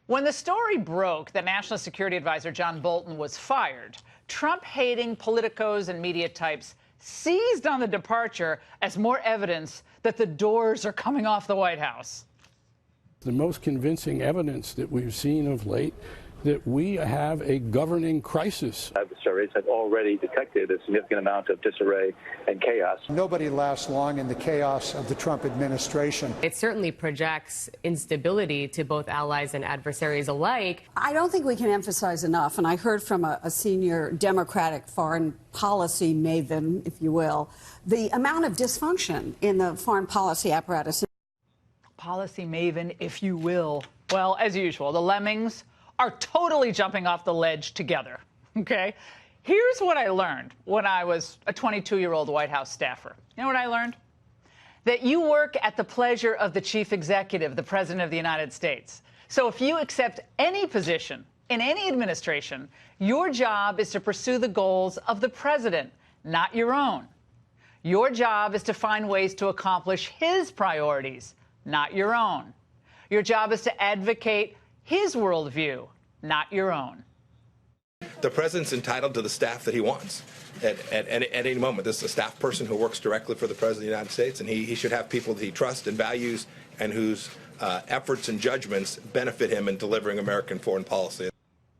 When the story broke that National Security Advisor John Bolton was fired, Trump-hating politicos and media types seized on the departure as more evidence that the doors are coming off the White House. The most convincing evidence that we've seen of late that we have a governing crisis. Adversaries had already detected a significant amount of disarray and chaos. Nobody lasts long in the chaos of the Trump administration. It certainly projects instability to both allies and adversaries alike. I don't think we can emphasize enough, and I heard from a senior Democratic foreign policy maven, if you will, the amount of dysfunction in the foreign policy apparatus. Policy maven, if you will. Well, as usual, the lemmings are totally jumping off the ledge together, okay? Here's what I learned when I was a 22-year-old White House staffer. You know what I learned? That you work at the pleasure of the chief executive, the President of the United States. So if you accept any position in any administration, your job is to pursue the goals of the president, not your own. Your job is to find ways to accomplish his priorities, not your own. Your job is to advocate his worldview, not your own. The president's entitled to the staff that he wants at any moment. This is a staff person who works directly for the president of the United States, and he should have people that he trusts and values and whose efforts and judgments benefit him in delivering American foreign policy.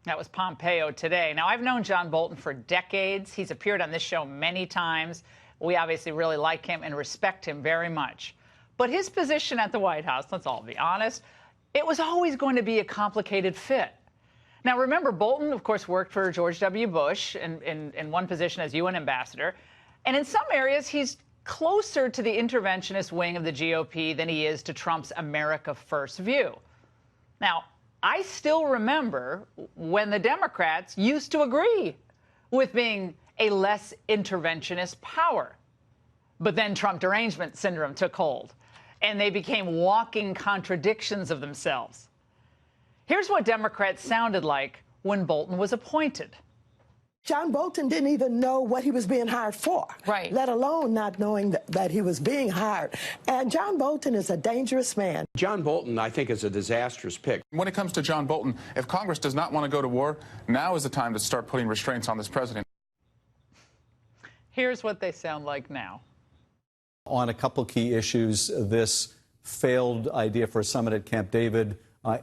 That was Pompeo today. Now, I've known John Bolton for decades. He's appeared on this show many times. We obviously really like him and respect him very much. But his position at the White House, let's all be honest, it was always going to be a complicated fit. Now, remember, Bolton, of course, worked for George W. Bush in one position as UN ambassador. And in some areas, he's closer to the interventionist wing of the GOP than he is to Trump's America First view. Now, I still remember when the Democrats used to agree with being a less interventionist power. But then Trump derangement syndrome took hold, and they became walking contradictions of themselves. Here's what Democrats sounded like when Bolton was appointed. John Bolton didn't even know what he was being hired for, right, let alone not knowing that he was being hired. And John Bolton is a dangerous man. John Bolton, I think, is a disastrous pick. When it comes to John Bolton, if Congress does not want to go to war, now is the time to start putting restraints on this president. Here's what they sound like now. On a couple key issues, this failed idea for a summit at Camp David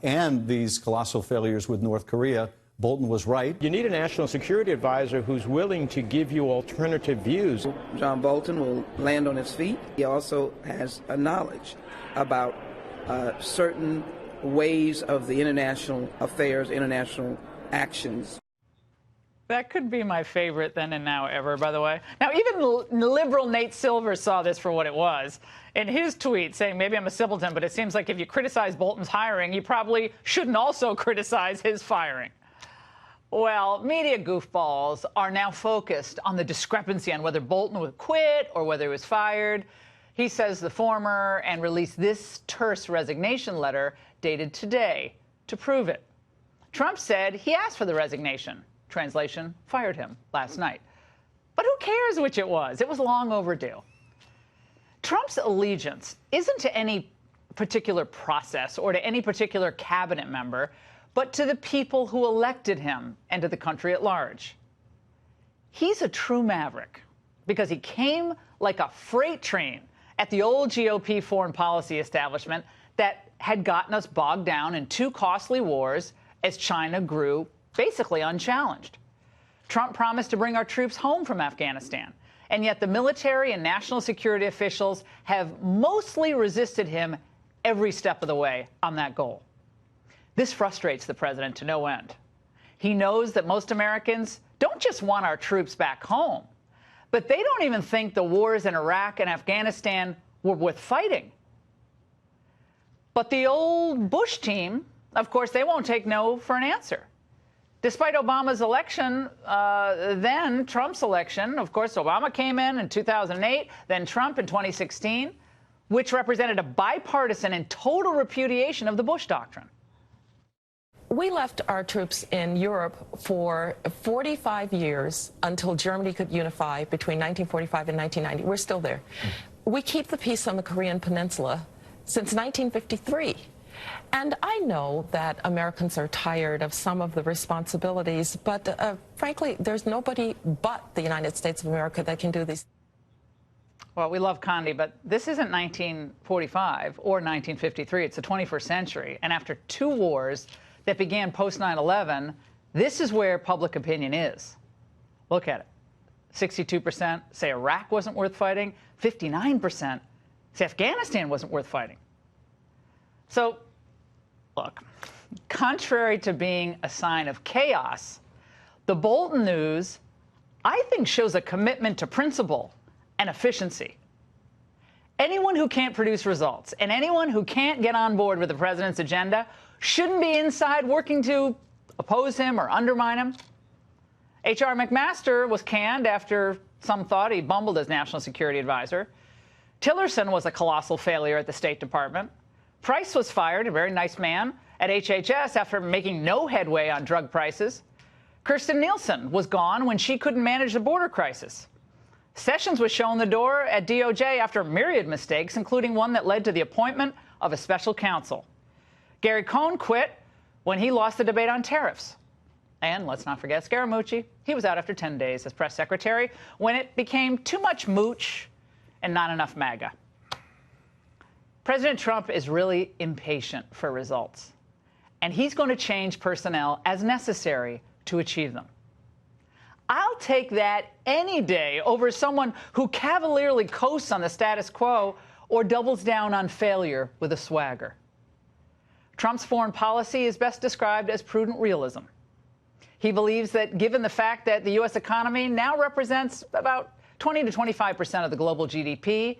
and these colossal failures with North Korea, Bolton was right. You need a national security advisor who's willing to give you alternative views. John Bolton will land on his feet. He also has a knowledge about certain ways of the international affairs, international actions. That could be my favorite then and now ever, by the way. Now, even liberal Nate Silver saw this for what it was in his tweet, saying, maybe I'm a simpleton, but it seems like if you criticize Bolton's hiring, you probably shouldn't also criticize his firing. Well, media goofballs are now focused on the discrepancy on whether Bolton would quit or whether he was fired. He says the former and released this terse resignation letter dated today to prove it. Trump said he asked for the resignation. Translation, fired him last night. But who cares which it was? It was long overdue. Trump's allegiance isn't to any particular process or to any particular cabinet member, but to the people who elected him and to the country at large. He's a true maverick because he came like a freight train at the old GOP foreign policy establishment that had gotten us bogged down in two costly wars as China grew basically unchallenged. Trump promised to bring our troops home from Afghanistan, and yet the military and national security officials have mostly resisted him every step of the way on that goal. This frustrates the president to no end. He knows that most Americans don't just want our troops back home, but they don't even think the wars in Iraq and Afghanistan were worth fighting. But the old Bush team, of course, they won't take no for an answer. Despite Obama's election, then Trump's election, of course, Obama came in 2008, then Trump in 2016, which represented a bipartisan and total repudiation of the Bush doctrine. We left our troops in Europe for 45 years until Germany could unify between 1945 and 1990. We're still there. We keep the peace on the Korean Peninsula since 1953. And I know that Americans are tired of some of the responsibilities, but frankly, there's nobody but the United States of America that can do these. Well, we love Condi, but this isn't 1945 or 1953. It's the 21st century. And after 2 wars that began post 9/11, this is where public opinion is. Look at it. 62% say Iraq wasn't worth fighting. 59% say Afghanistan wasn't worth fighting. So, look, contrary to being a sign of chaos, the Bolton news, I think, shows a commitment to principle and efficiency. Anyone who can't produce results and anyone who can't get on board with the president's agenda shouldn't be inside working to oppose him or undermine him. H.R. McMaster was canned after some thought he bumbled as national security advisor. Tillerson was a colossal failure at the State Department. Price was fired, a very nice man, at HHS after making no headway on drug prices. Kirstjen Nielsen was gone when she couldn't manage the border crisis. Sessions was shown the door at DOJ after myriad mistakes, including one that led to the appointment of a special counsel. Gary Cohn quit when he lost the debate on tariffs. And let's not forget Scaramucci. He was out after 10 days as press secretary when it became too much mooch and not enough MAGA. President Trump is really impatient for results, and he's going to change personnel as necessary to achieve them. I'll take that any day over someone who cavalierly coasts on the status quo or doubles down on failure with a swagger. Trump's foreign policy is best described as prudent realism. He believes that given the fact that the U.S. economy now represents about 20 to 25% of the global GDP,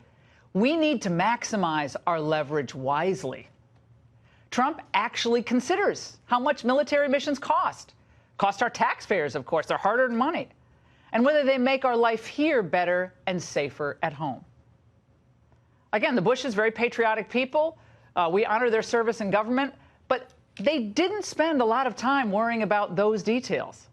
we need to maximize our leverage wisely. Trump actually considers how much military missions cost our taxpayers, of course, their hard-earned money, and whether they make our life here better and safer at home. Again, the Bushes, very patriotic people. We honor their service in government, but they didn't spend a lot of time worrying about those details.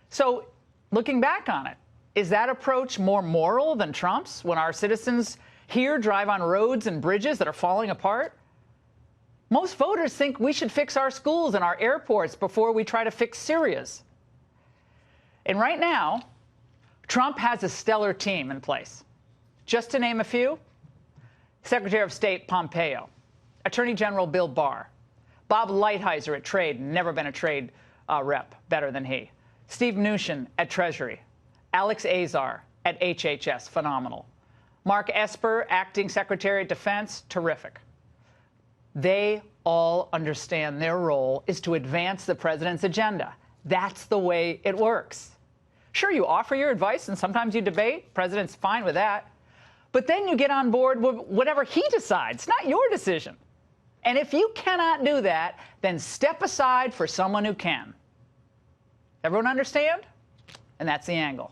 So, looking back on it, is that approach more moral than Trump's when our citizens here drive on roads and bridges that are falling apart? Most voters think we should fix our schools and our airports before we try to fix Syria's. And right now, Trump has a stellar team in place. Just to name a few: Secretary of State Pompeo, Attorney General Bill Barr, Bob Lighthizer at Trade, never been a trade rep better than he, Steve Mnuchin at Treasury, Alex Azar at HHS, phenomenal, Mark Esper, Acting Secretary of Defense, terrific. They all understand their role is to advance the president's agenda. That's the way it works. Sure, you offer your advice and sometimes you debate. President's fine with that. But then you get on board with whatever he decides, not your decision. And if you cannot do that, then step aside for someone who can. Everyone understand? And that's the angle.